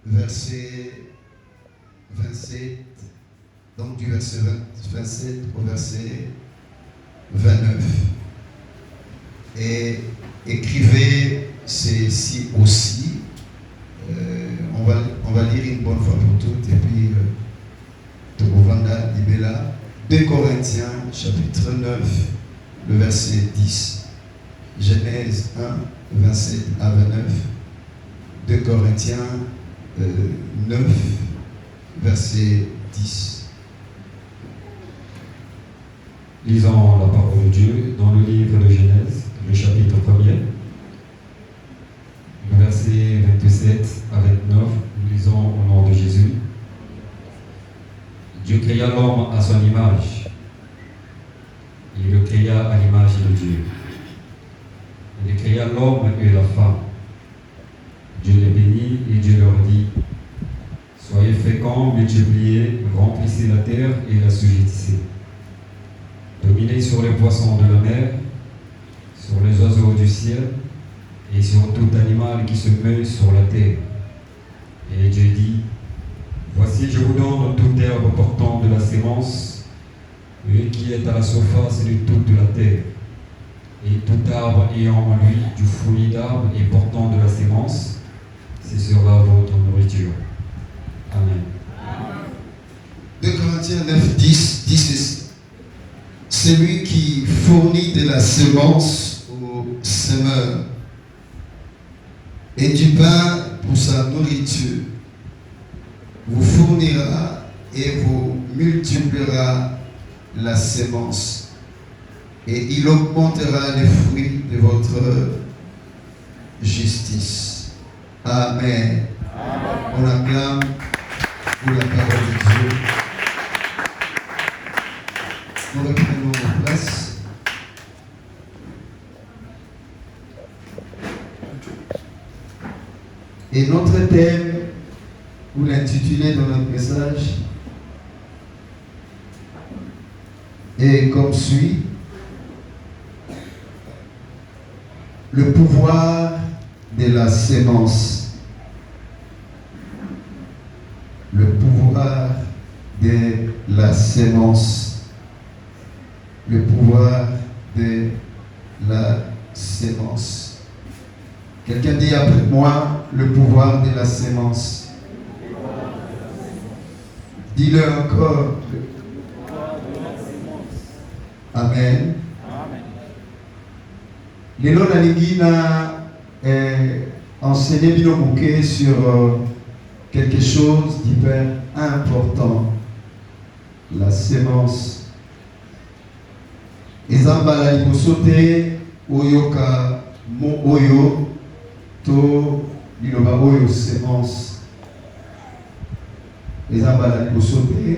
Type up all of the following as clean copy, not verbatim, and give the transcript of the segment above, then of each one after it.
verset 27, donc du verset 27 au verset 29. Et écrivez ceci aussi. On va lire une bonne fois pour toutes et puis Togovanda Libella. 2 Corinthiens chapitre 9, le verset 10. Genèse 1, 27 à 29. 2 Corinthiens 9, verset 10. Lisons la parole de Dieu dans le livre de Genèse, le chapitre 1er, le verset 27 à 29. Nous lisons au nom de Jésus. Dieu créa l'homme à son image. Il le créa à l'image de Dieu. Il créa l'homme et la femme. Dieu les bénit et Dieu leur dit: soyez féconds, multipliez, remplissez la terre et la assujettissez. Dominez sur les poissons de la mer, sur les oiseaux du ciel et sur tout animal qui se meut sur la terre. Et Dieu dit: voici, je vous donne toute herbe portant de la sémence, et qui est à la surface de toute la terre, et tout arbre ayant en lui du fruit d'arbre et portant de la sémence, ce sera votre nourriture. Amen. 2 Corinthiens 9, 10 dit ceci: celui qui fournit de la semence au semeur et du pain pour sa nourriture vous fournira et vous multipliera la semence, et il augmentera les fruits de votre justice. Amen. On acclame pour la parole de Dieu. Nous reprenons nos places. Et notre thème, vous l'intitulez dans notre message, est comme suit: le pouvoir de la sémence. Le pouvoir de la sémence. Le pouvoir de la sémence. Quelqu'un dit après moi: le pouvoir de la sémence. Dis-le encore. Amen. Lelo nalingi na enseigner bino bouquet sur quelque chose d'hyper important: la sémence. Ezambala liboso te oyoka mo oyo to liloba oyo sémence. Ezambala liboso te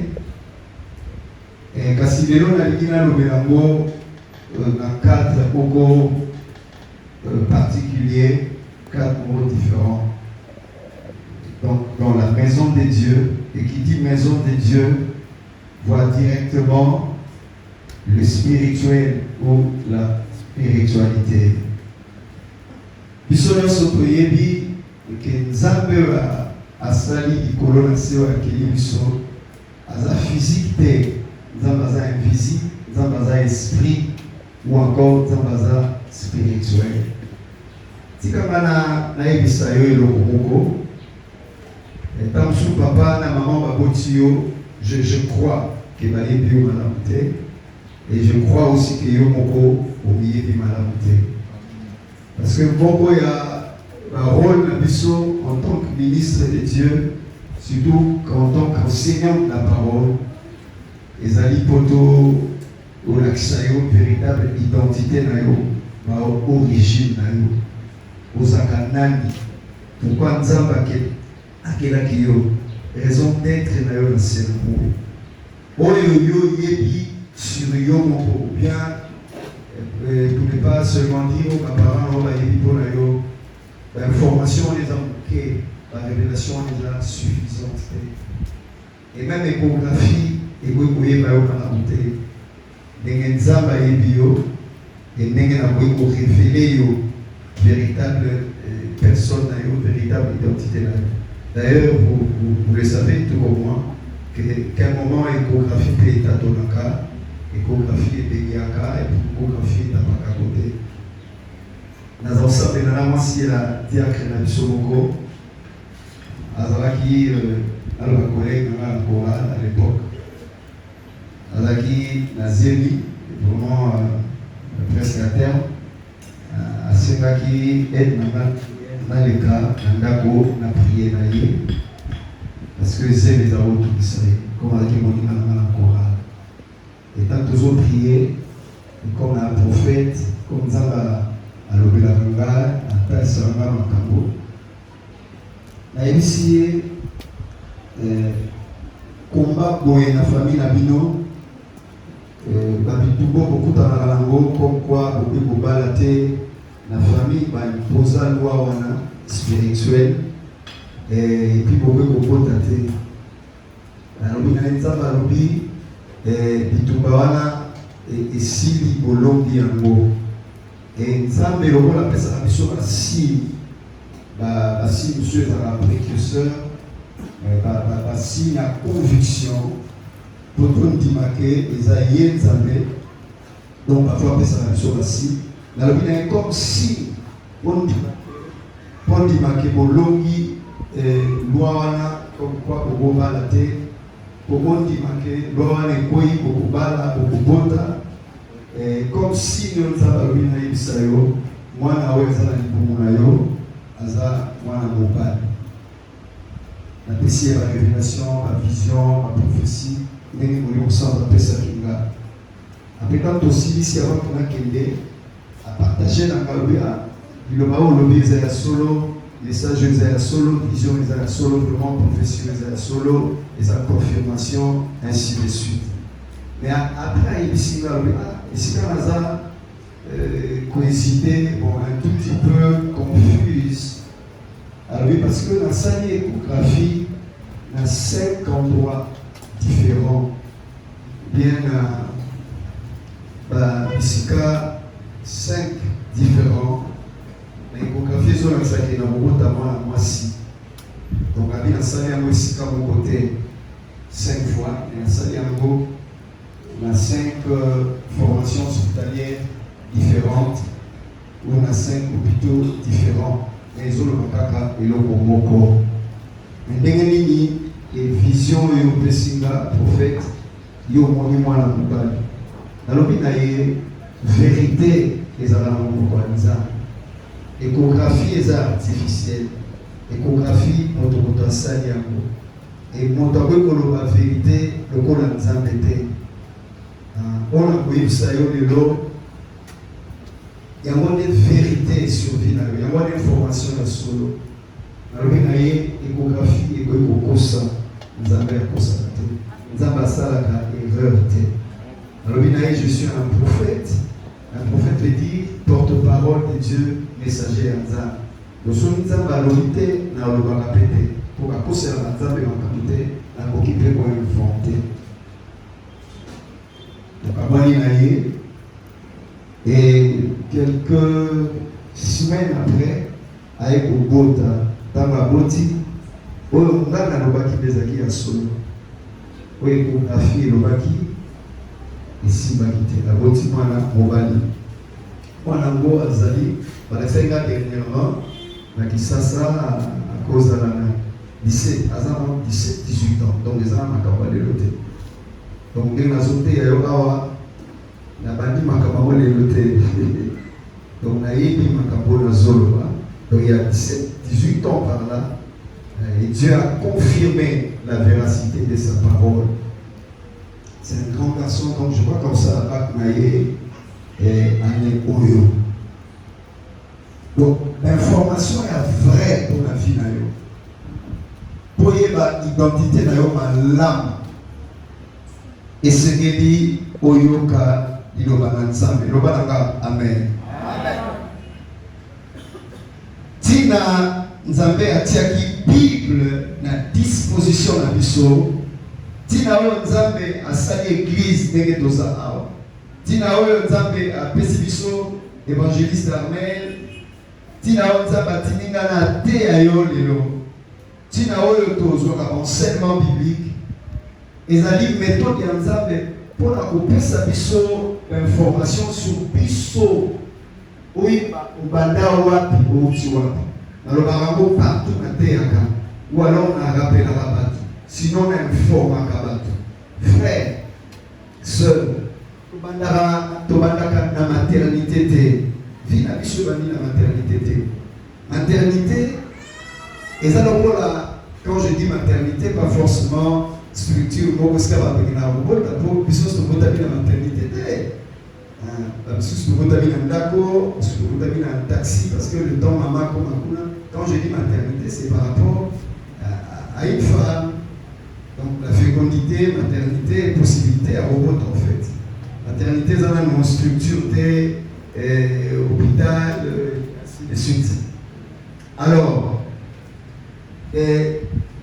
kasi lelo nalingi nalobela yango na cadre moko particulier, 4 mots différents. Donc, dans la maison de Dieu, et qui dit maison de Dieu voit directement le spirituel ou la spiritualité. Biso nyonso toyebi ke Nzambe asali likolo na se akeli biso aza physique te, Nzambe aza invisible, Nzambe aza esprit, ou encore Nzambe aza spirituel. Tikanga nayebisa yo eloko moko. Tant sous papa na maman baboti yo, je crois que bayebi yo malamu te, et je crois aussi que yo moko omiyebi malamu te. Parce que moko ya rôle na biso en tant que ministre de Dieu, surtout en tant qu'enseignant de la parole, ezali poto olakisa yo véritable identité na yo, ma origine na yo, ozaka nani, pourquoi Nzambe akelaki yo, raison d'être na yo na cerveau oyo yo yebi sur yo moko, ou bien pour ne pas seulement dire aux parents on va yebi pour na yo, l'information les a manqué, la révélation les a suffisante, et même échographie et koyeba yo na monter ndenge Nzambe ayebi yo et ndenge na koyeba révéler yo véritable personne, une véritable identité. D'ailleurs, vous le savez tout comme moi, qu'à un moment, l'échographie peut être à Tonaka, l'échographie est Bégiaka, et l'échographie est à Pakakote. Nous avons savé dans la moitié la diacre de Bissomoko, Azalaki, un collègue dans la chorale à l'époque, Azalaki Nazeli, vraiment presque à terme, Asengaki aide dans les cas, Nandako, na prié na yé, parce que c'est les arômes tout ça, comme avec mon dans la chorale. Et tant que nous prié, comme un prophète, comme ça, à l'Obélanga, à Taïsanga, à Kambo. Na ici, combat pour la famille Nabino, Babitubo, beaucoup dans la langue, comme quoi, beaucoup de balaté, la famille, il pose la loi spirituelle, et puis beaucoup de daté. La Lobinanza, la Lobi, Bitubawana, et Sili, Bolombi, Ango. Et Nzambe lobo la pesa na biso si monsieur est un précurseur, si la conviction pour tout dimaquer les aïeux Nzambe donc parfois pesa na biso si na lobi na comme si on dimaquer bolongi loi wana comme quoi pour bala te pour on dimaquer loi wana koi pour bala pour bota. Comme si nous avons eu une émission, moi, je la pécie, la révélation, la vision, la prophétie, nous avons appelé ça Kinga. Après, tant aussi, ici, avant qu'on a Kende, à partager dans le lobby, ils sont solo, les sages, ils sont solo, vision, ils sont solo, vraiment, prophétie, ils sont solo, ils ont confirmation, ainsi de suite. Mais après, ici, quand on a coïncidé, bon, un tout petit peu confuse. Alors oui, parce que dans sa échographie, il y a 5 endroits différents. Bien, ici, 5 différents. L'échographie, c'est dans sa notamment moi aussi. Donc, il y a ici, à mon côté, 5 fois. Il y a on a 5 formations hospitalières différentes, où on a 5 hôpitaux différents. Et ils ont le Makaka et le Komoko. Mais dans les vision et le Pessinga, prophète, il y a au moins la Moubali. Dans l'hôpital, vérité, ils ont la Moubali. Échographie, ils ont artificielle. Échographie, on te montre ça, et mon tabou, la vérité, le col a nous embêté. On a vu ça, il y a une vérité sur vie, il y a une information sur l'eau. Alors, il y a une échographie, il y a une échographie, nous avons nous avons erreur. Alors, je suis un prophète. Un prophète veut dire porte-parole de Dieu, messager à Nzambe. Nous sommes dans l'unité, nous avons répété. Pour que ce soit Nzambe en qualité, nous avons occupé pour inventer. Et quelques semaines après, avec Obota, dans ma boti, on a le baki des alliés à solo. Oui, on a fait le baki, et si bakité, la boti, moi, on va aller. On a beau à Zali, on a fait dernièrement, on a dit ça à cause de la 17, 18 ans, donc les gens n'ont pas de l'autre. Donc, il y a des gens qui ont bandi makamabo le loté. Donc, il y a makamabo na zolo. Donc, il y a 18 ans par là. Et Dieu a confirmé la véracité de sa parole. C'est un grand garçon, donc je vois comme ça, Baknaye et Anne Oyo. Donc, l'information est vraie pour la vie. Pour l'identité de l'âme. Et ce qui dit Oyoka, il Amen. Amen. Tina Nzambe atiaki Bible na disposition na biso. Tina oyo Nzambe asali église ndenge toza awa. Tina oyo Nzambe apesi biso évangéliste Armel tina onza batininga na te ya yo lelo tina oyo tozwaka enseignement biblique ezali méthode ya nzambe mpona kopesa biso information sur biso oyo obanda wapi outi wapi nalobaka yango partout nateyaka ou alors narapelaka bato sinon nainformaka bato frère sœur tobandaka na maternité te vi na biso ebandi na maternité te maternité eza lokola quand je dis maternité pas forcément structure moko esika bapekena kobota mpo biso tobotami na maternité te bamisusu tobotami na ndako mosusu tobotami na taxi parce que le temps mama akoma kuna quand je dis maternité c'est par rapport à une femme donc la fécondité maternité possibilité à robot en fait maternité eza na no structure te hôpital ainsi de suite alors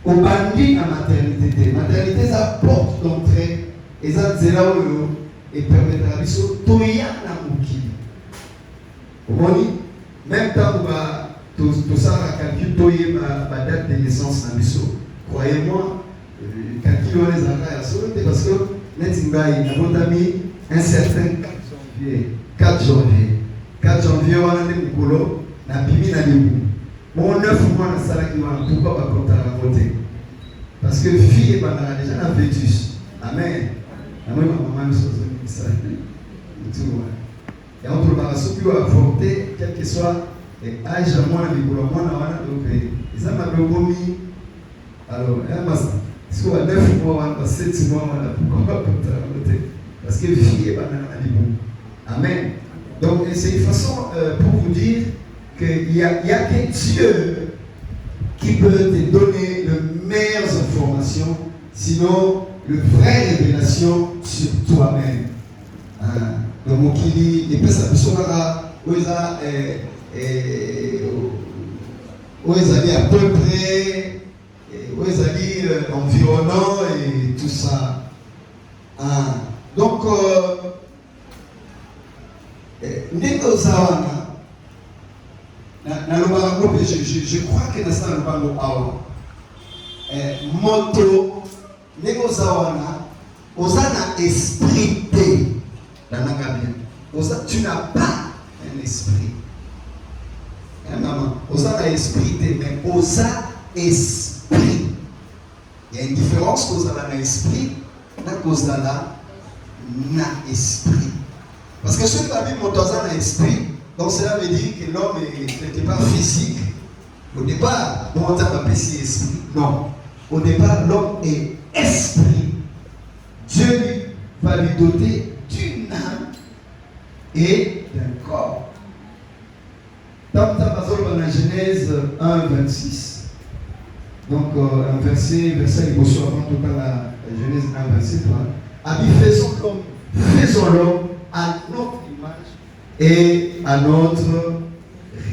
obandi na maternité te maternité eza porte d'entrée eza nzela oyo epermetaka biso toya na mokili omoni même ntango tosalaka calcul toyeba badate de naissance na biso croyez-moi calcul wana ezalaka ya solo te parce que neti ngai nabotami un certain 4 janvier wana nde mokolo nabimi na libu bon 9 mois nasalaki wana pourquoi bakontaka ngo te parce que fille ebandaka déjà na vétus amen namoi bamama biso ozongisa motu yango tolobaka soki oyo avorte quel que soit age ya mwana mikolo ya mwana wana donc eza mabe obomi alors masa siko ba 9 mois wana ba 7 mois wana pourquoi bakontaka ngo te parce que fille ebandaka na libu amen donc c'est une façon pour vous dire qu'il y a que Dieu qui peut te donner les meilleures informations, sinon le vraie révélation sur toi-même. Donc, Mokili, et puis ça peut se à peu près, environnant et tout ça. Donc, je crois que dans ce moment moto négozawana osana esprit tu n'as pas un esprit maman osana esprit mais osa esprit il y a une différence kozala na esprit na kozala na esprit parce que ceux qui ont moto osana esprit. Donc cela veut dire que l'homme n'était pas physique. Au départ, on entend appeler si esprit. Non. Au départ, l'homme est esprit. Dieu va lui doter d'une âme et d'un corps. Dans la Genèse 1, 26. Donc un verset il faut avant tout à la Genèse 1, 26. Faisons l'homme à notre image et à notre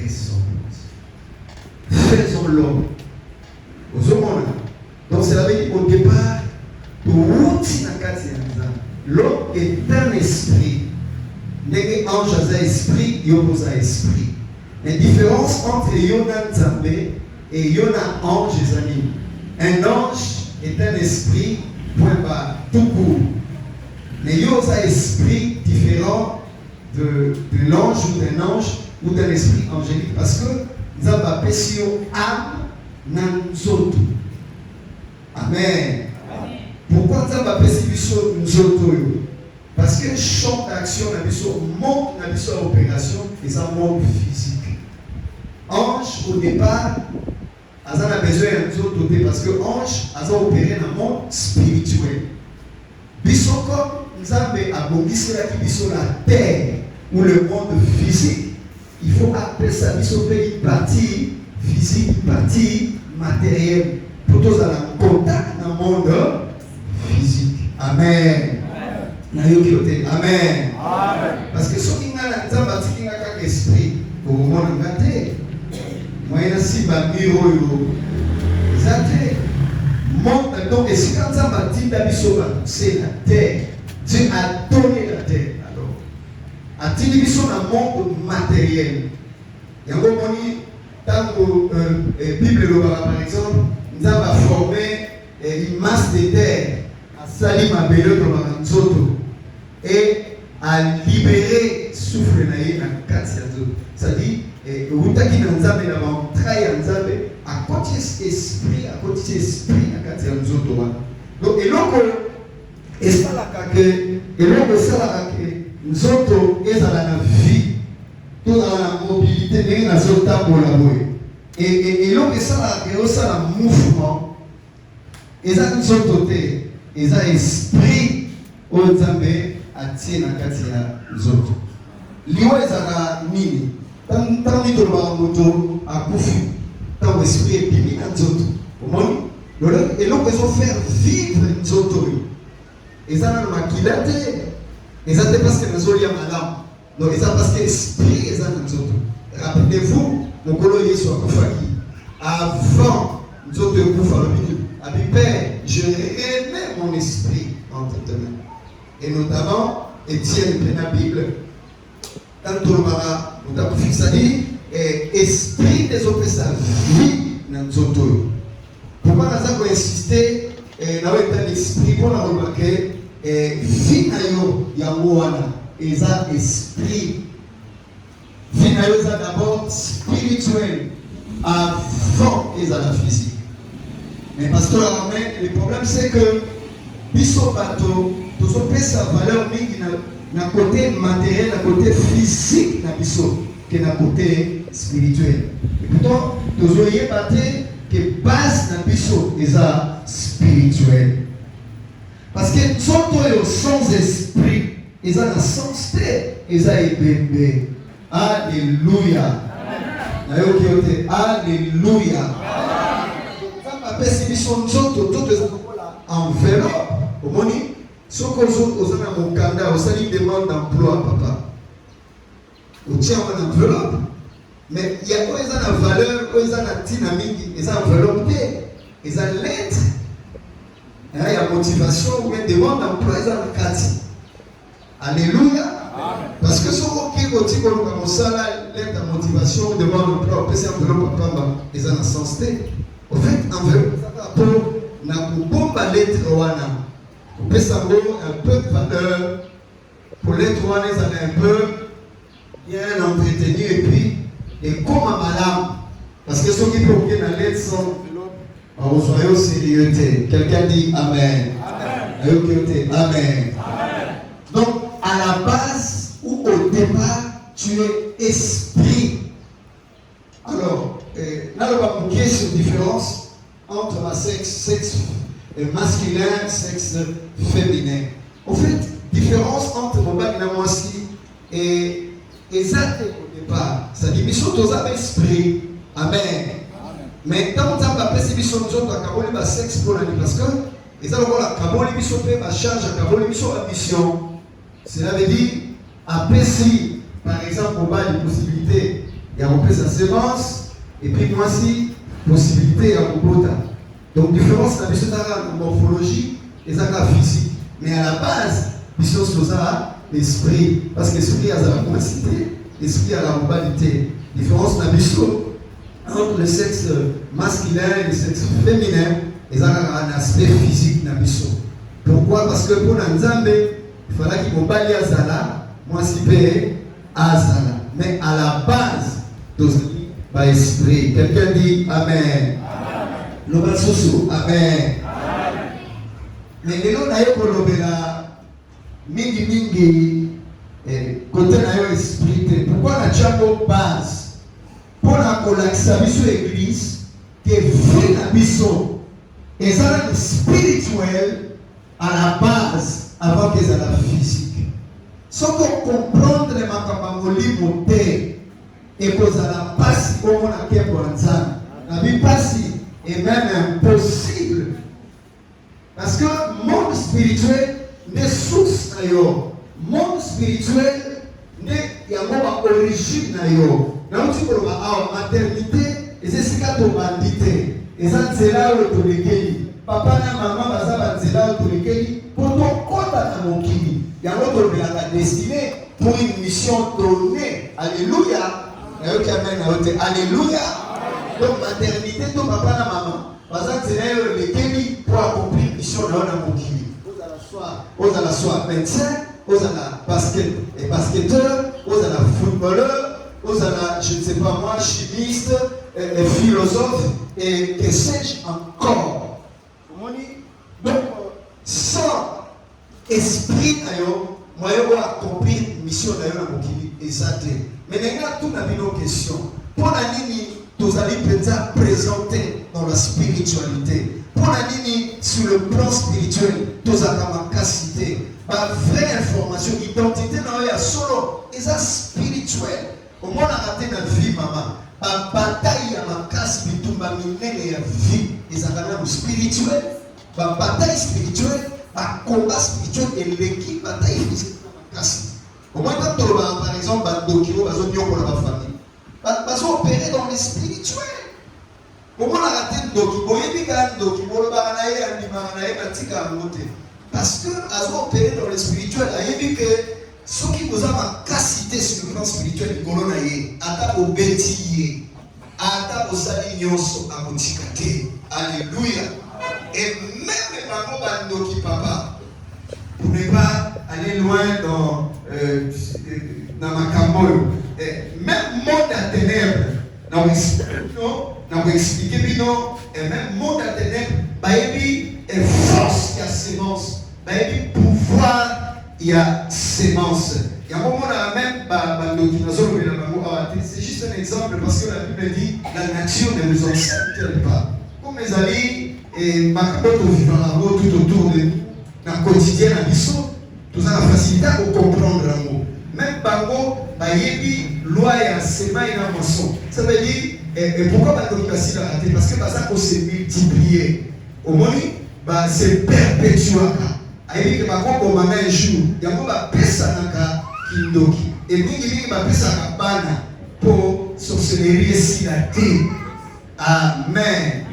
ressemblance. Faisons l'homme. Donc cela veut dire au départ, l'homme est un esprit. N'est ange à esprit, yobos à esprit. La différence entre Yona Nzambe et Yona ange et amis. Un ange est un esprit, point bas, tout court. Mais Yosa esprit différent de l'ange ou d'un ange ou d'un esprit angélique parce que nous avons appelé âme nanzoto. Amen. Pourquoi nous avons appelé nzoto? Parce que champ d'action monte dans opération et ça monde physique. Ange au départ, ils ont besoin de nzoto parce que ange a opéré dans le monde spirituel. Biso comme nous avons abondissé la terre ou le monde physique, il faut appeler ça une partie physique, une partie matérielle. Pour tous aller en contact dans le monde physique. Amen. Amen. Parce que ceux qui ont un esprit, pour le monde gâté, moi je suis miro monte donc et si quand ça m'a dit c'est la terre. Dieu a donné la terre. Alors, a-t-il mis sur un monde matériel? yango moni tango Bible par exemple nous avons formé une masse de terre à sali mabele to nzoto et à libérer souffle naïe na kati ya nzoto. C'est-à-dire utaki na nzambe na entraille ya nzambe à côté esprit na kati ya nzoto wana. Donc eloko esalaka ke nzoto ezala na vie to na mobilité ndenge nazotambola boye et eloko esalaka ke osala mouvement eza nzoto te eza esprit oyo nzambe atie na kati ya nzoto. Liwa ezala nini ntango mitolobaka moto akufi ntango esprit ebimi na nzoto omoni eloko ezofaire vivre nzoto oyo eza na makila te eza te parce que nazolia malamu donc eza parce que esprit eza na nzoto. Rappelez-vous mokolo Yesu akufaki avant nzoto ekufa lobini abi Père je remets mon esprit entre tes mains. Et notamment Étienne dans la Bible quand tolobaka motakufi sali esprit des autres sa vie na nzoto. Pourquoi naza ko insister na weta l'esprit pour la remarquer vie na yo yango wana eza esprit. Vie na yo eza d'abord spirituel avant eza la physique. Mais pasteur Armand, le problème c'est que biso bato tozopesa valeur mingi na côté matériel, na côté physique na biso que na côté spirituel. Et pourtant tozoyeba te que base na biso eza spirituel. Parce que soto yo sans esprit eza na sens te eza ebembe. Alléluia. Na yo kiote alléluia. Apesi biso nzoto toto eza kola enveloppe omoni soko oza na mokanda osali demande d'emploi papa otia wana enveloppe mais yango eza na valeur oyo eza na ntina mingi eza enveloppe te eza lettre ya motivation ou bien demande d'emploi eza na kati. Alléluia. Parce que soko oki oti koluka mosala lettre ya motivation demande d'emploi opesi enveloppe pamba eza na sens te. En fait, enveloppe pour na kubomba lettre wana. Pesa ngo un peu de valeur pour lettre wana ça un peu bien entretenu et puis et comme à madame parce que ceux qui provoquent la lettre sans enveloppe on soit au sérieux. Quelqu'un dit amen. Amen. Amen. Donc à la base ou au départ tu es esprit. Alors là, on va bouquer sur différence entre la sexe masculin, sexe féminin. En fait, différence entre mon bac et moi aussi et exact au départ. Ça dit, mission tous avec esprit. Amen. Mais quand on a passé mission nous autres, on a sexe pour l'année parce que et ça on a kaboli mission fait ma charge, kaboli mission la mission. Cela veut dire après si par exemple on a une possibilité, il y a un peu sa sémence. Et puis moi aussi, possibilité à Bogota. Donc différence la mission de morphologie et ça la physique. Mais à la base, mission c'est ça l'esprit. Parce que l'esprit a la capacité, l'esprit a la globalité. Différence la mission entre le sexe masculin et le sexe féminin, et ça a un aspect physique la mission. Pourquoi? Parce que pour Nzambe, il fallait qu'il m'ont pas lié à Zala, moi si payé à Zala. Mais à la base, par esprit. Quelqu'un dit amen. Amen. Amen. Mais les gens n'aient pas l'obéra mingi côté na esprit. Pourquoi la chambre base pour la collation de l'église qui vit la mission et ça le spirituel à la base avant qu'ils aient la physique. Sans qu'on comprendre les macabamoli montés. Et que ça n'a pas si on a qu'un bon temps. La vie passe est même impossible. Parce que le monde spirituel n'est source à yo. Monde spirituel n'est pas origine à yo. Dans le type de maternité, et c'est ce qu'il y a de bandité. Et ça, c'est là où tu es. Papa et maman, c'est là où tu es. Pour ton compte à mon kini. Il y a un autre qui a destiné pour une mission donnée. Alléluia. Alléluia. Donc maternité, ton papa et maman, parce que c'est le début pour accomplir la mission de l'homme mokili. Vous allez soit médecin, vous allez basketteur, vous allez footballeur, vous allez, je ne sais pas moi, chimiste, philosophe, et que sais-je encore. Donc, sans esprit, moi, je vais accomplir la mission de l'homme mokili. Exact. Mais maintenant, tout n'a pas une question. Pour la ligne, nous allons peut-être présenter dans la spiritualité. Pour la ligne, sur le plan spirituel, nous avons ma capacité. La vraie information, identité, il y a solo. Et ça, spirituel. Au moins, on a raté notre vie, maman. La bataille à ma casse, puis tout ma mine et la vie. Et ça, c'est spirituel. La bataille spirituelle, le combat spirituel et l'équipe bataille physique à ma casse. Au moins, quand on va, par exemple, Dokiro, on va la famille. On va opérer dans les spirituels. Au moins, on a raté Dokiro. Il y a des Dokiro, on va parce que, on va opérer dans les spirituels. Il y a que ceux qui vous ont ma capacité sur le plan spirituel, ils vont aller au bêtisier, au salignoso, à Motikate. Alléluia. Et même maman Doki papa, pour ne pas aller loin dans ma camoule, même monde à ténèbres, nous expliquer, et même monde à ténèbres, il y a force, il y a sémence, il y a pouvoir, il y a sémence. Il y a un moment même, c'est juste un exemple parce que la Bible dit la nature ne nous enseigne pas. Comme mes amis, et ma capote vivant tout autour de nous, dans le quotidien, nous avons la facilité à comprendre l'amour. Même Bango, Bayebi, loi et enseignement et la moisson. Ça veut dire, et pourquoi Bango est facile à rater? Parce que ça s'est multiplié. Au moins, c'est perpétuel. Ayebi que Bango, on un jour, il y a un pesa naka kindoki. Et mingi pesa bana pour sorcellerie et silaté. Amen.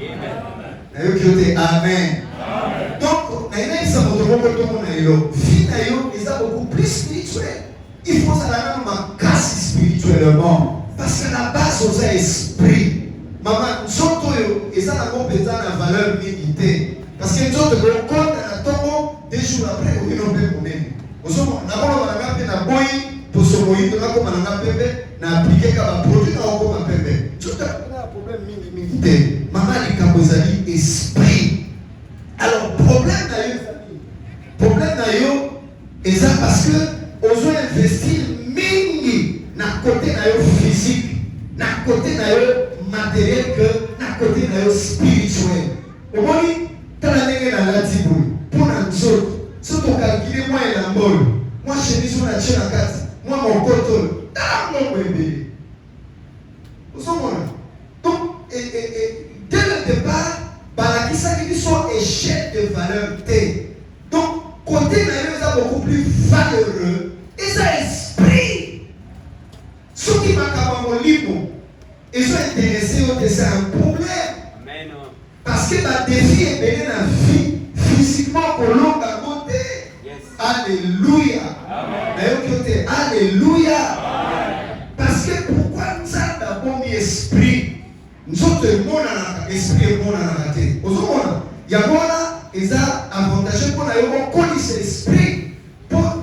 Amen. Donc, vie est beaucoup plus spirituelle. Il faut ça ma casse spirituellement. Parce que la base aux esprits. Maman, surtout, et ça n'a pas la valeur militaire. Parce que nous autres, on compte à la tombe des jours après, on est non plus pour nous. Nous sommes en boy pour se mouiller, nous avons appliqué comme produit, nous avons appelé. Tout un problème militaire. Maman, les Kabozali, esprit. Alors, problème d'ailleurs, et ça parce que on doit investir mingi dans le côté physique, dans le côté matériel, que dans le côté spirituel. Au moins, quand on est dans la Tibou, pour nous autres, surtout calculer moi et la molle, moi chez nous, on a tué la carte, moi mon coton, mon bébé. Vous savez, donc, dès le départ, qui sont échelle de valeur T. Donc, côté d'ailleurs, c'est beaucoup plus valeureux. Et ça esprit. Ceux qui m'ont libre, ils sont intéressés au c'est un problème. Amen. Parce que la défi est bien dans la vie, physiquement, pour l'homme à côté. Yes. Alléluia. Amen. Alléluia. Amen. Parce que pourquoi nous avons d'abord mis esprit? Nous autres, l'esprit est bon dans la tête. Il y a des avantages pour nous connaître l'esprit.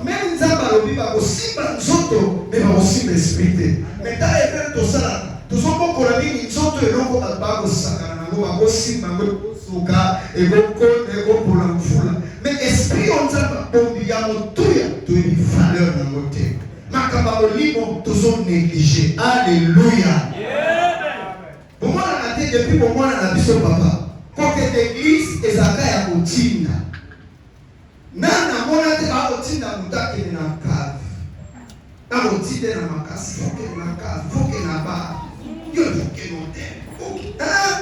Même nous avons aussi nous autres, mais aussi l'esprit. Mais dans les deux, nous sommes beaucoup de vie, nous autres, nous avons aussi mais l'esprit, on a une valeur dans notre tête. Nous sommes négligés. Alléluia. Pour moi, on a dit depuis pour moi, on a dit son papa. Quand l'église est à la routine, nana mona te ba routine na mutaki na cave. Na routine na makasi, faut que na cave, faut que na ba. Yo faut que no te. Ah!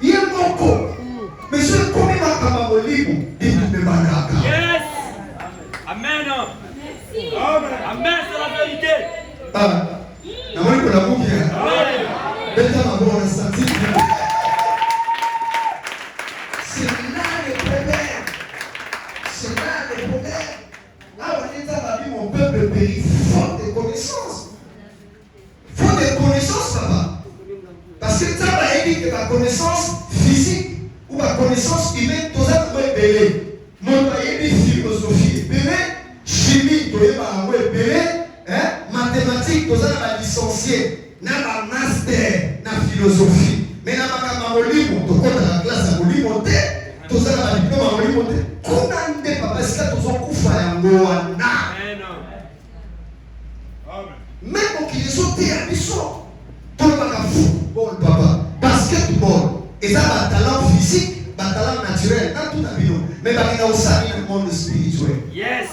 Bien moko. Mais je connais ma kama molibo, dit me banaka. Yes. Amen. Merci. Amen. Amen, c'est la vérité. Ah. Na moi pour la bougie. Amen. C'est là le problème. C'est là le problème. Là, on est dans la vie, mon peuple périt faute de connaissances. Faute de connaissance physique ou la connaissance humaine, tout ça doit être belé. Mon pays philosophie, belé, chimie, tout ça doit être belé, mathématiques, tout ça doit être licencié, na ba master, na philosophie. Mais na ba kamolimo, tout ça la classe à molimo, tout ça doit être diplôme à molimo. Comment on ne pas parce que tout ça koufa ya ngoana. Même quand ils sont à tout le monde football, papa, basketball, et ça, un talent physique, un talent naturel, dans tout un bidon. Mais il y a aussi un monde spirituel. Yes!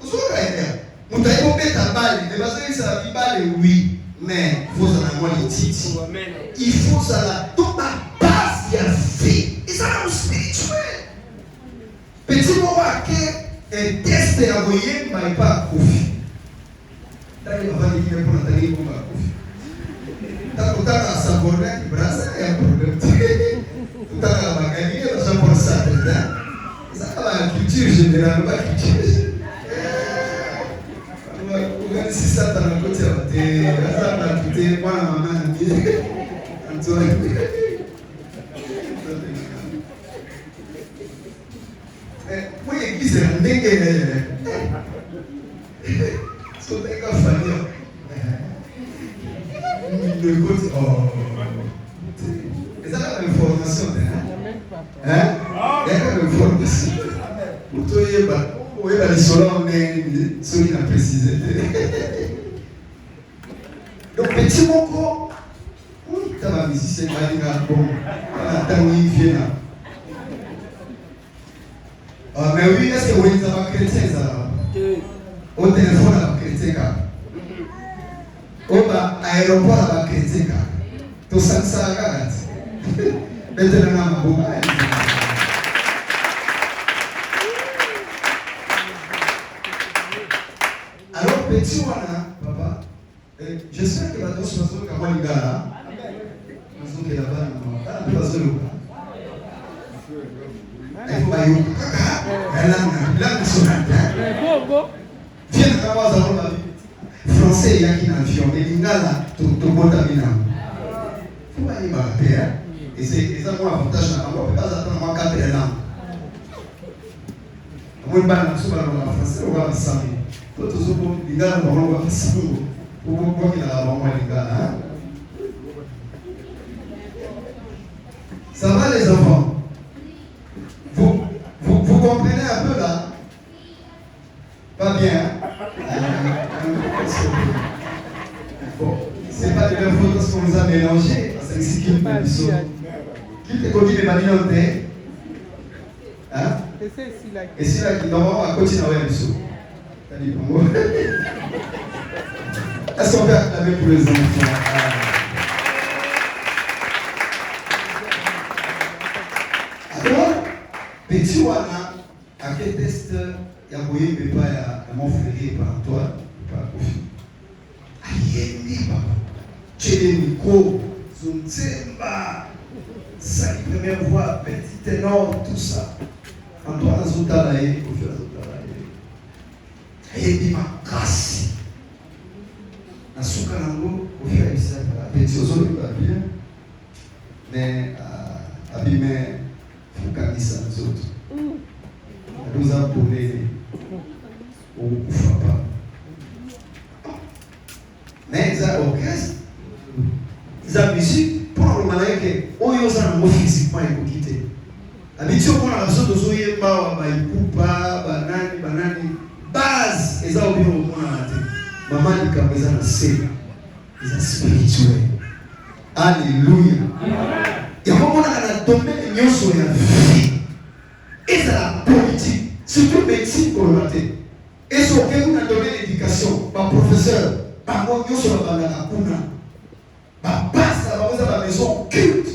Vous savez, vous avez compris ta balle, mais parce que ça va balle, oui, mais il faut ça dans le titre. Il faut ça là, toute la base, il y a vie, et ça dans le spirituel. Petit moment que un test est envoyé, mais pas à profit. Il va falloir qu'il y ait pour la télé pour la profit. Tout à saborder qui brasse est un problème. Tout à la bagagnie, on va pour ça. Ça va la culture générale, la culture. On va si ça dans le côté ça va coûter moi la maman Antoine. Moi l'église est un dégueulasse. C'est pas famille. Le côté, et ça a l'information, il y a l'information. Pour toi, il y a les solons, mais celui qui a précisé. Donc, petit mot, tu as ma musicien, tu as dit, bon, tu as mis une là. Mais oui, est-ce que vous êtes un chrétien, ça? Au téléphone, un chrétien, Oba aéroport à la chrétienne. Tout ça, ça regarde. Maintenant, on va alors, petit wana, papa, j'espère que la danse va se faire comme un gars. Nous sommes là-bas, on va se le faire. Il faut bailler au caca. Là, nous sommes là. Viens de voir ça dans la vie. Français, il y a qui n'a avion, mais il y a là, tout le monde a mis là. Il faut aller à la paix. Et c'est ça mon avantage, on ne peut pas attendre 4 ans. On ne peut pas aller en français, on va aller ensemble. Tout le monde, il y a là, on va aller ensemble. Pour voir qu'il y a là, on va aller là. Ça va les enfants? Vous comprenez un peu là? Pas bien. Bon, c'est pas de leur faute parce qu'on nous a mélangés. C'est ce qui me dit. Qui te conduit les manilantes? Hein? Et c'est là qui normalement va continuer à avoir bisous. Est-ce qu'on peut acclamer pour les enfants? Alors, petit Wana, à quel test il y a moyen de pas à mon frère par toi, par Kofi. Aïe, papa. Tchélénico, Zunzemba, sa première voix, petit ténor, tout ça. Antoine Azotalaye, Kofi Azotalaye. Aïe, ma grâce. Nasuka nango, Kofi Aïssa, petit ozo, il va bien. Mais, abîmé, Foukamisa, les autres. Nous avons donné au Fapa. Mais ils ont orchestre, ils ont musique pour le malin que ils ont physiquement écouté. Habitué pour la raison de Zoé, banani, base, ils ont oublié au monde à la tête. Maman dit qu'ils ont assez, ils ont spirituel. Alléluia. Et comment on a tombé les nions sur la vie. Et c'est la politique, surtout médecine pour le matin. Et sur lequel on a donné l'éducation, par professeur, par moi, nous sommes dans la Kuna. Par passe à la maison culte,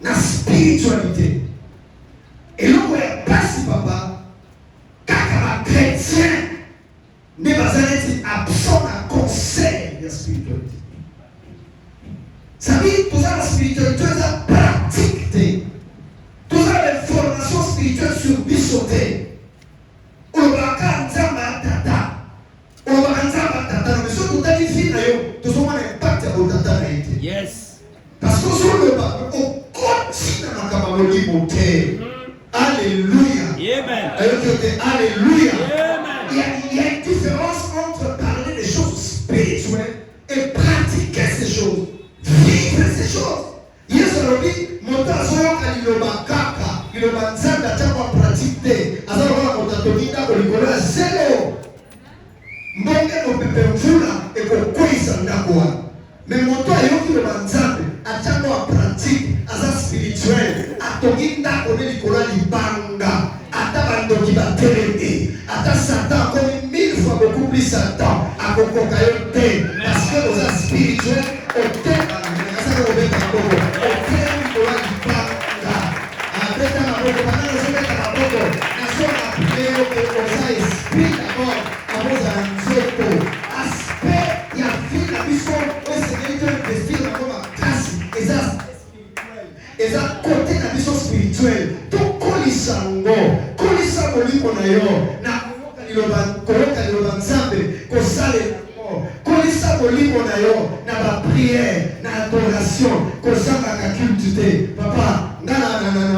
la spiritualité. Et là, on est passé, papa, quand un chrétien n'est pas absent d'un conseil de la spiritualité. Ça veut dire que tout ça, la spiritualité, c'est la pratique. Tout ça, l'information spirituelle sur Bissoté. On va Nzamba Tata. On va Nzamba Tata. Mais surtout, tout à fait, tout ça, on a un impact à votre tata. Yes. Parce que sur le bas, molimo te. Alléluia. Amen. Alléluia. Amen. Il y a une différence entre parler des choses spirituelles et pratiquer ces choses. Vivre ces choses. Yesu alobi motazo yoka liloba kaka liloba nzambe atakwa pratique te azaloba motatokinda kolikolo ya zelo mbonge mopepe mvula ekokwisa ndako wana me moto ayoki liloba nzambe atakwa pratique aza spirituel atoki ndako ne likolo ya libanga ata bandoki batelemi ata satan akomi 1000 fois beaucoup plus satan akokoka yo te parce que oza spirituel oteka obeta maboko okele likolo ya libanga abeta maboko bana nazobeta maboko nazonga prio oza esprit d'abord akozala nzoto aspect ya vie na biso esengeli to investir nango makasi eza kote na biso spirituel tokolisa yango kolisa molimo na yo na koyoka liloba nzambe kosalela kolisa molimo na yo na bapriere na adoration kozangaka culte te papa nga na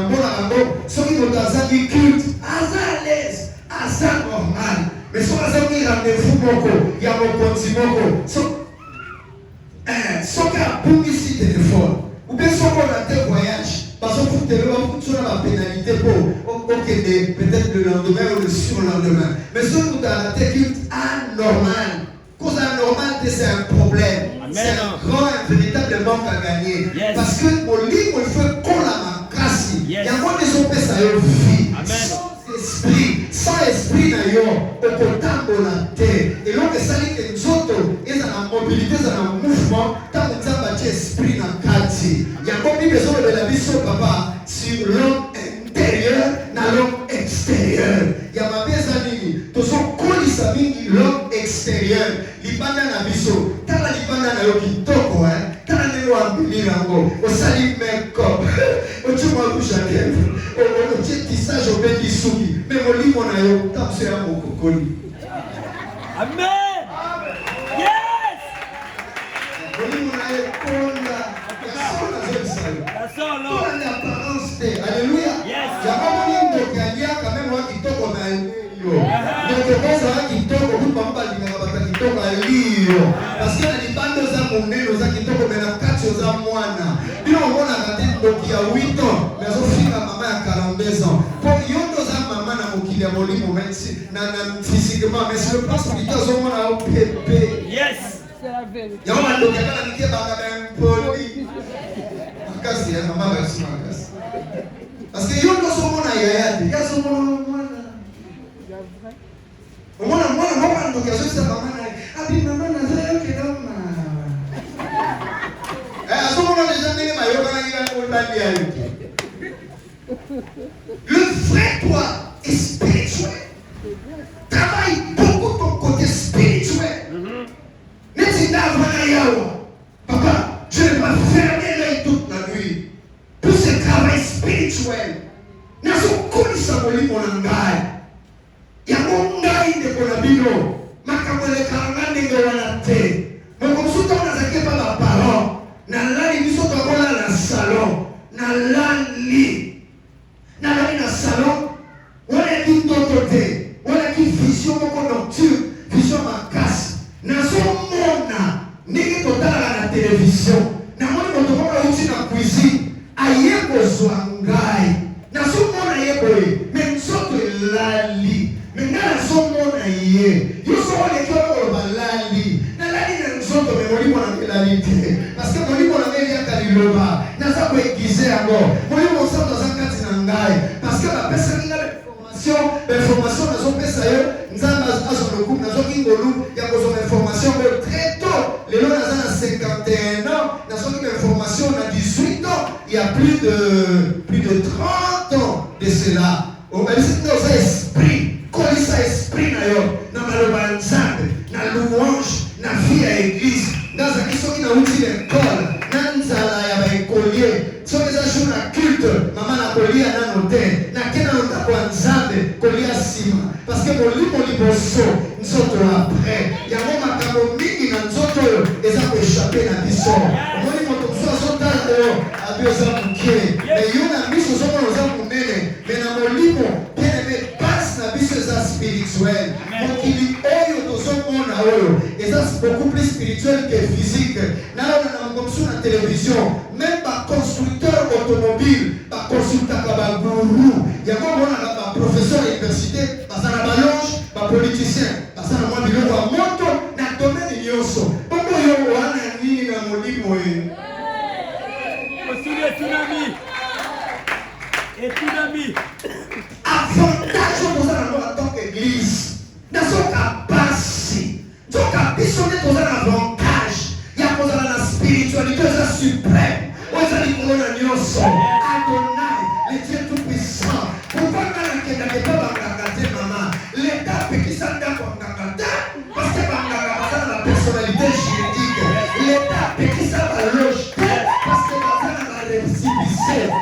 mbona yango soki moto azangi culte aza à l'aise aza normal mais soki azangi rendez-vous moko ya mokonzi moko soki abungisi telefone oubien soki ona te voyage bazofutele bafutisona bapénalité mpo okende peut-être le lendemain ou le surlendemain mais soki moto ana te culte anormal. Cause anormal, c'est un problème. Amen. C'est un grand, un véritable manque à gagner. Yes. Parce que mon livre, il faut qu'on la casse. Il y a moins de gens qui ont vie. Sans esprit, au potambo la terre. Et donc, ça dit que nous autres, ils ont la mobilité, ils ont un mouvement. Tant que ça va esprit dans le quartier. Il y a beaucoup besoin de la vie sur papa sur l'homme intérieur, dans l'homme extérieur. Il y a ma besoin de l'homme extérieur. Libanda na biso. Tala libanda na yo kitoko, tala neno ambili nango. Osali makeup. Ochuma kushake. O tissage obendi suki. Mais molimo na yo tapse ya mokokoli. Amen. Yes. Molimo na yo konda. Kasona zebisalo. Kasona. Pour l'apparence te. Alléluia. Yes. Jamaa mwenye ndokalia quand même wa kitoko na yo. Donc koza kitoko kupamba lingaka bata kitoko aliyo. Parce que na libando za moneno za kitoko mena kati za mwana. Bino ngona kati ndoki ya 8 ans, mais azofika mama ya 42 ans. Pour yondo za mama na mokili ya molimo merci na physiquement mais sur le plan spirituel zo mona au pepe. Yes. C'est la vérité. Ya mama ndoki kana nikie banga ben poli. Makasi ya mama ba sima makasi. Parce que yondo zo mona yaya te. Ya zo mona mwana. Mwana mwana ndoki azoisa mama na abi mama na zayo kedama. Asomona les gens ne mayo kana ngi ko tandi ya yuki. Le vrai toi est spirituel. Travaille beaucoup ton côté spirituel. N'est-ce pas papa, je ne vais pas fermer l'œil toute la nuit. Pour ce travail spirituel. Nazo kolisa molimo na ngai. Ya mongai de konabino. Makamwele karangane ngwana te. Mokosuta unazake pa la parole. Na lali biso tokola na salon. Na lali na salon. Wala ki ndoto te. Wala ki vision moko nocturne. Vision makasi. Nazo mona. Niki totala na télévision. Na moni motokola uti na cuisine. Ayeko zwangai. Nazo mona yeboye. Mensoto lali. Mengana somona ye. Yoso wale kwa balali. Na lali na nsoto memolimo na melalite. Parce que molimo na meli akaliloba. Naza ko egize yango. Molimo nsoto zakati na ngai. Parce que la personne qui a l'information nazo pesa yo. Nzamba azo lokumu nazo kingolu ya kozo information mais très tôt. Lelo naza na 51 ans, nazo ki information na 18 ans, il y a plus de 30 ans de cela. On va dire que c'est esprit. Kolisa esprit na yo na maloba nzambe na louange na vie ya église naza kisoki na uti l'école na nzala ya ba écolier soki za jour na culte mama na kolia na note na kena nota kwa nzambe kolia sima parce que molimo liboso nzoto après yango makambo mingi na nzoto oyo eza ko échapper na biso molimo to so azotala bio za muke. Mais yo na biso zo mo za munene. Mais na molimo bien-aimé passe na biso za spirituel. Mokili oyo tozo mona oyo eza beaucoup plus spirituel que physique. Na on a comme sur la télévision, même ba constructeur automobile, ba constructeur ba guru, ya ko mona ba professeur à l'université, ba sana ba loge, ba politicien, ba sana mwa biloko ya moto na domaine nyonso. Bongo yo wana nini na molimo oyo? Et tout ami. Avantage aux gens en tant qu'église. Dans son cas passé. Donc à bisonner aux avantage. Il y a aux la spiritualité suprême. Aux gens qui ont Adonai, le Dieu tout puissant. Pourquoi on n'a pas regardé maman? L'État peut qui s'en donne pour regarder. Parce que la personnalité juridique. L'État peut qui s'en va loger. Parce que la récipicée.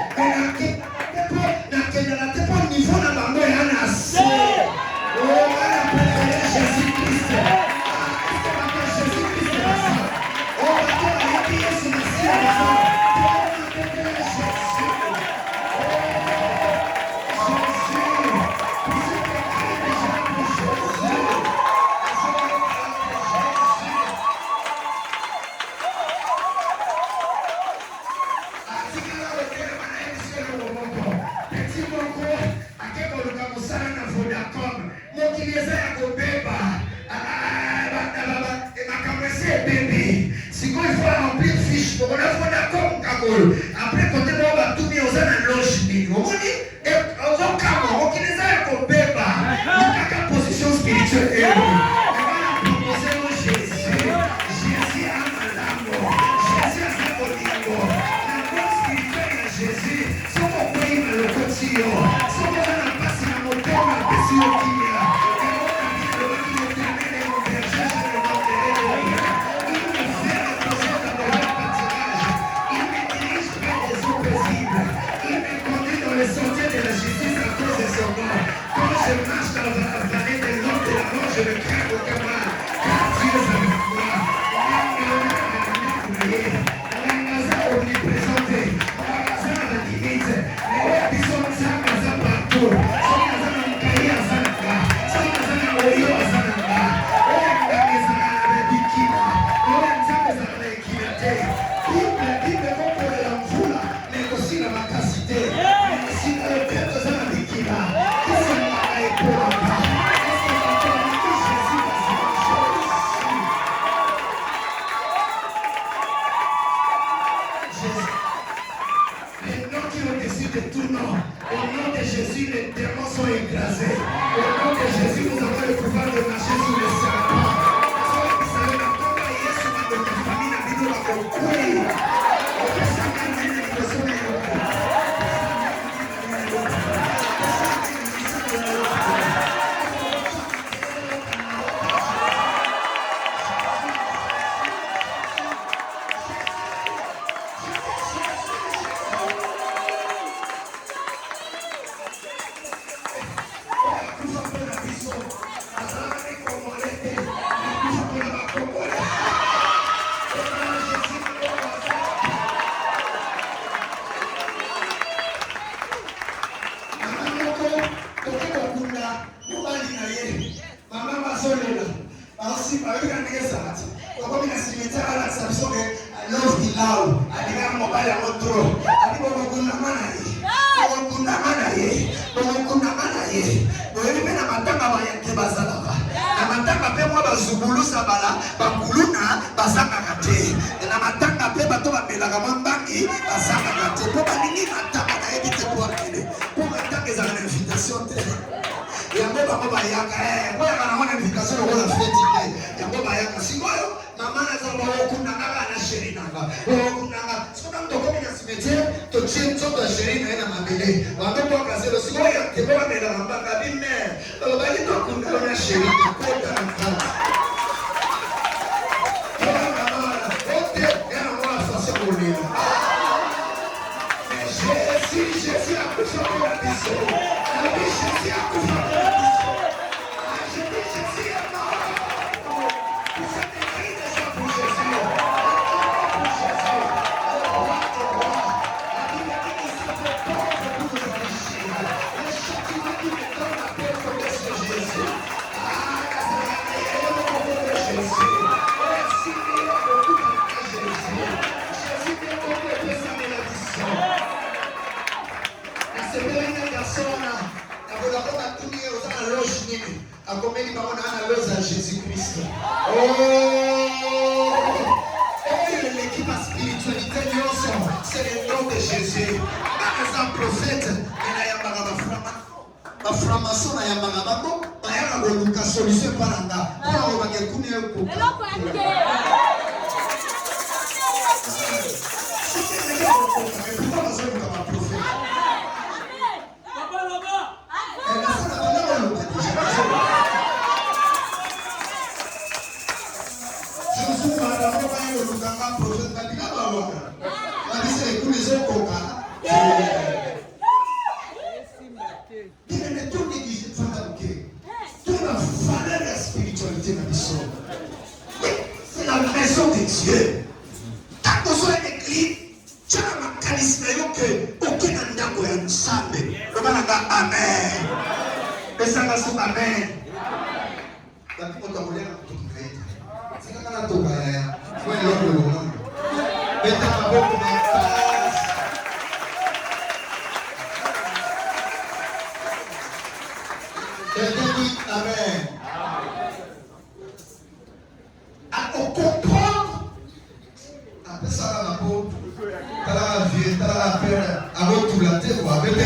Après, quand on va tout mis aux loges, position spirituelle. akomeli bango na loza Jésus-Christ. Oh, l'équipe à spiritualité, c'est le nom de Jésus. Par exemple, prophète, il y a ma franc-maçon, il y a ma maman, il y a solution par là. C'est la maison de Dieu. Quand vous êtes l'église, tu as un charisme que aucun andango ya nsambe. Amen. Et ça va sur amen. Tapi kwa tamulia na kutukireita. Sika kana toka ya. Kwa lolo lolo. Beta maboko na amen. À comprendre, après ça, la peau, t'as la vie, t'as la paix, à votre la tête, ou avec la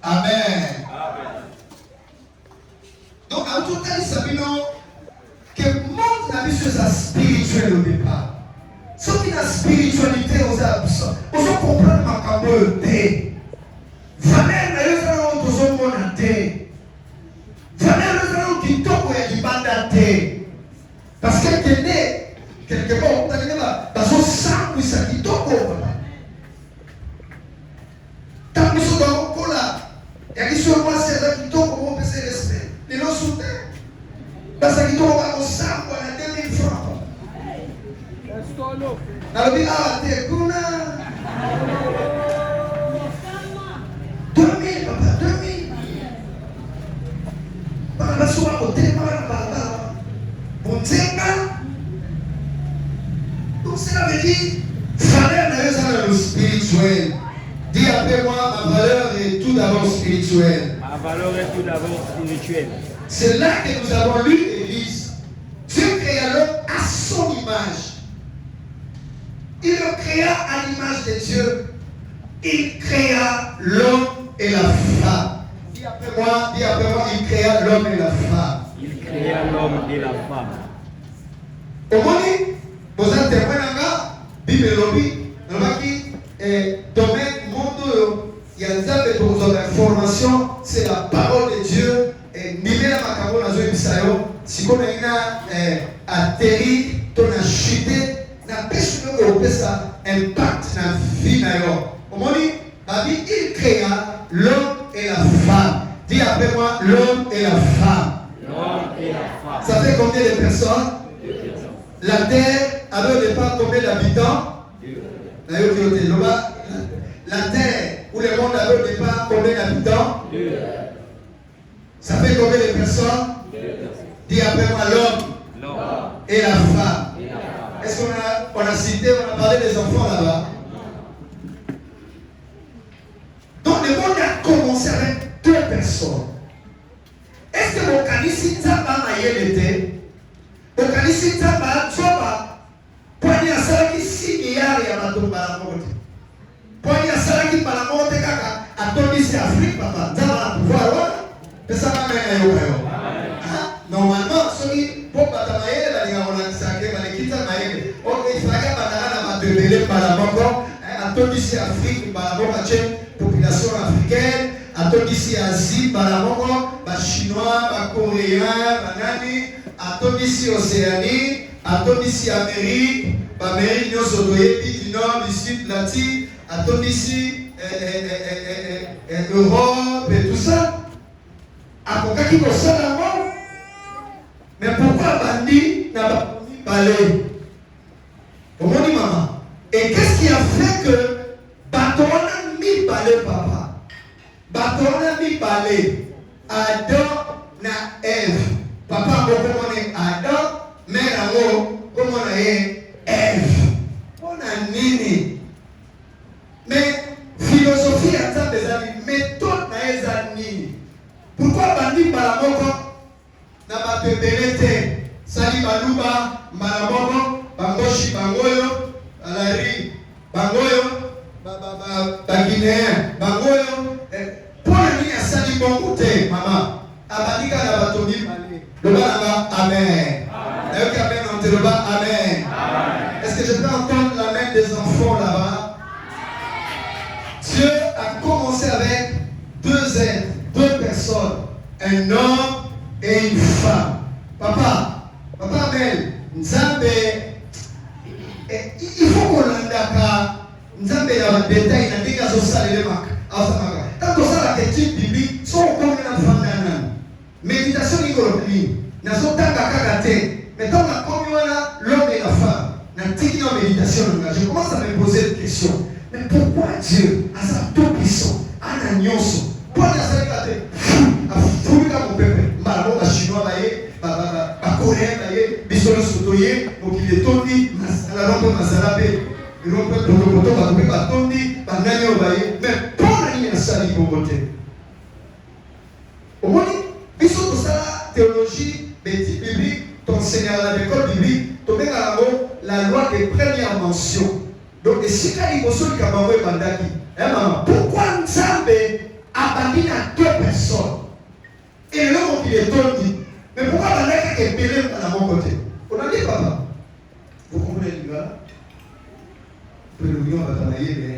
amen. Donc, en tout cas, il s'agit que le monde n'a vu sa spirituelle au départ. Ce qui est la spiritualité aux absents, on se comprend ma camote. Valère na yo sana tozomona te. Valère na sana kitoko ya libanda te. Parce que kende quelque part on bazo sangwisa kitoko. Tangu soka kola ya kisho kwa sasa kitoko mo pese respect. Lelo soute. Basa kitoko ba osangwa na 2000 francs. Nalobi te kuna 2000 papa 2000 bana soa hotel bana bonzenga. Donc cela veut dire valeur na yo le spirituel. Dis après moi, ma valeur est tout d'abord spirituelle. Ma valeur est tout d'abord spirituelle. C'est là que nous avons lu l'Église. Dieu créa l'homme à son image. Il le créa à l'image de Dieu. Il créa l'homme et la femme. Dis après moi, il créa l'homme et la femme. Il créa l'homme et la femme. Au moment où vous êtes témoin de Bible domaine monde, il y a des aspects pour vos informations, c'est la parole de Dieu. Nimela makabo na zoe bisayo, si on a atterri, on a chuté. Na pêche de ça impact na vie na yo. Au moment il créa l'homme et la femme. Dis après moi l'homme et la femme. L'homme et la femme. Ça fait combien de personnes? La terre avait au départ combien d'habitants? La terre où le monde avait au départ combien d'habitants? Ça fait combien de personnes? Dis après moi l'homme et la femme. Est-ce qu'on a cité, on a parlé des enfants là-bas? Donc le monde a commencé avec 2 personnes. Est-ce que mon canisi taba maïe était? Mon canisi taba tsoba. Poignet à ça qui 6 milliards et à ma tombe à la monte. Poignet à ça qui par la monte kaka. À ton ici Afrique papa. Taba la pouvoir. Mais ça va même à normalement, celui pour batamaïe, on a sacré, il fallait par la banque, à tout ici Afrique, par la banque, population africaine, à tout ici Asie, par la banque, chinois, coréens, à tout ici Océanie, à tout ici Amérique, Amérique, du Nord, du Sud, Latine, à tout ici Europe et tout ça. À quoi qui concerne la mort? Mais pourquoi Bandi n'a pas parlé? Comment dit maman? Et qu'est-ce qui a fait que Baton a mis parler papa? Baton a mis parler Adam na Ève. Papa, comment on est Adam? Mère, comment on est Ève? On a nini. Mais Malamono, Bangoshi, Bangoyo, Alari, Bangoyo, Guinéen, Bangoyo, pour lui, à Sali bon côté, maman, Abadika la Batomi, le bas Amen. Avec Amen, on te le bas Amen. Est-ce que je peux entendre la main des enfants là-bas? Dieu a commencé avec deux êtres, deux personnes, un homme et une femme. Papa Abel, Nzambe, il faut qu'on l'endaka. Nzambe a des détails, il a des gaz au salé de Mac. Quand on a la question biblique, sont comme une femme d'un méditation rigolonie. N'a pas tant qu'à gâter. Mais quand on a comme l'homme et la femme, n'a dit une méditation. Je commence à me poser une question. Mais pourquoi Dieu, à sa tout puissant, à la nyonso, pourquoi il a sa gâté? A fouillé dans mon peuple. Malheureusement, la chinois, la coréenne, bisolo sotoye, donc il est tondi, la lampe mazalabe. Mais pour la sali bobote. Au moins, ils sont pour ça théologie, l'éthique biblique, ton Seigneur à l'école biblique, ton la loi des premières mentions. Donc, si tu as dit pourquoi Nzambe a banni à deux personnes et l'homme qui est tondi? Mais pourquoi la lettre est belée à mon côté? On a dit papa. Vous comprenez les gars? Peu de millions va travailler, mais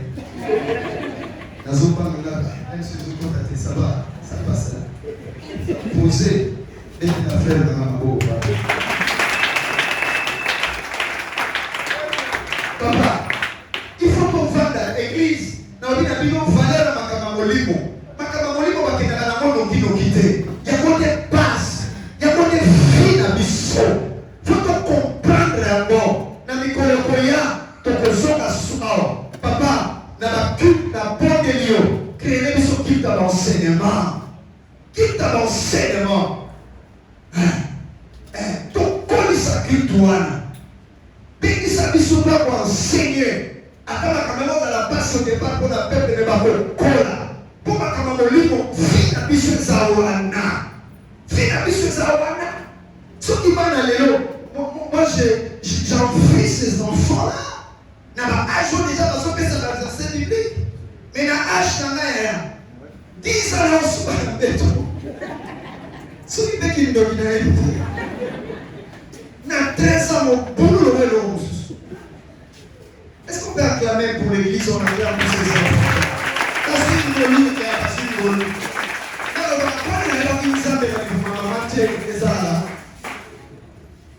la zone pas même si vous contactez, ça va, ça passe là. Posez et la fleur dans ma beau. Papa, il faut qu'on vende à l'église. Dans le bino valeur à Makamamolimo. Makamamolimo va quitter la monde qui nous quitte. Il y a quoi des passes, il y a quoi des filles à bisso. Il faut qu'on comprendre d'abord. Dans les colocoya. Papa, dans la culte, dans le bon délire, créer des choses qui t'ont l'enseignement. Qui t'a l'enseignement? Donc, quand il s'accueille, toi, dès qu'il s'habille sur toi pour enseigner, après la caméra dans la passe au départ pour la peuple de Babo, pour ma caméra, vie la mission Zawana. Vie la mission Zawana. Ceux qui vont dans les lots, moi j'envie ces enfants-là. N'a pas âge déjà parce que ça va exercer biblique. Mais n'a âge n'a rien. 10 ans on se bat et tout. Celui qui me domine. N'a 13 ans mon boulot le long. Est-ce qu'on peut acclamer pour l'église? On acclame pour ses enfants. Parce qu'il me lit, parce qu'il me lit. Alors, quand il y a une femme de la maman, tu es les là.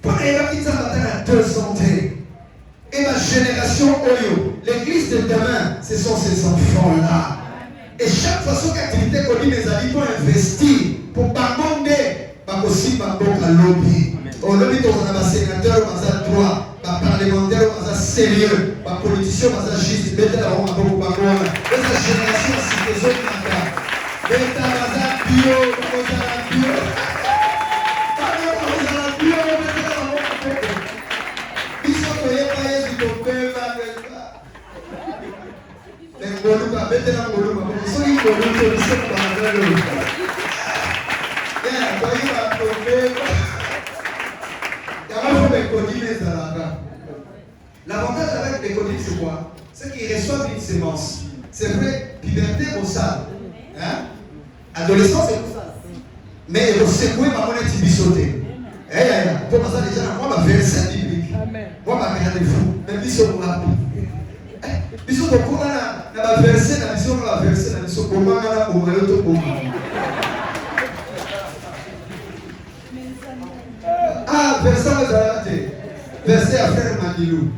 Quand il y a une femme à 200 et ma génération Oyo, l'église de demain, ce sont ces enfants-là. Et chaque façon qu'activité qu'on dit, mes amis, pour investir, pour bander, pas possible, pas bon à lobby. Au lobby, on a un sénateur, on a un droit, un parlementaire, on a un sérieux, un politicien, on a un juge, mettez la honte à beaucoup, pas bon. Et cette génération, c'est des autres matas. Mettez la bio, on a la bio. L'avantage avec les codines, c'est quoi? C'est qu'ils reçoivent une sémence. C'est vrai, puberté au sale. Hein? Adolescence, c'est pour ça. Mais il faut secouer ma monnaie qui bisoté. Pour ça, déjà, moi, ma verset biblique. Moi, ma regarde fou. Même si on l'a biso kokona na ba verset na biso na verset na biso komanga na komalo to komanga. Ah, verset azalate. Verset à frère Mandilou.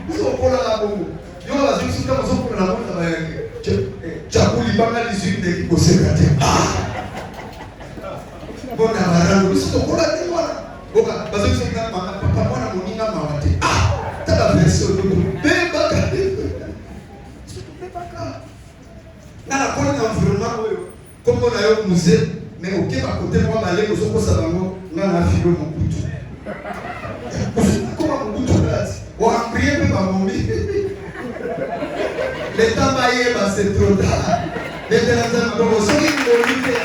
Biso kola la bongo. Yo la biso ka biso kola la bongo ba yake. Chakuli banga les de qui posekate. Bona barano biso kola te mwana. Boka bazo biso ka papa mwana moninga mawate. La version de dans la commune environnement, comme on a eu un musée, mais au Québec, à côté de moi, je suis allé au Sabango, on a filé mon couteau. Comment mon couteau là? On a prié même à mon lit. Les temps maillés, c'est trop tard. Les temps maillés, c'est trop tard.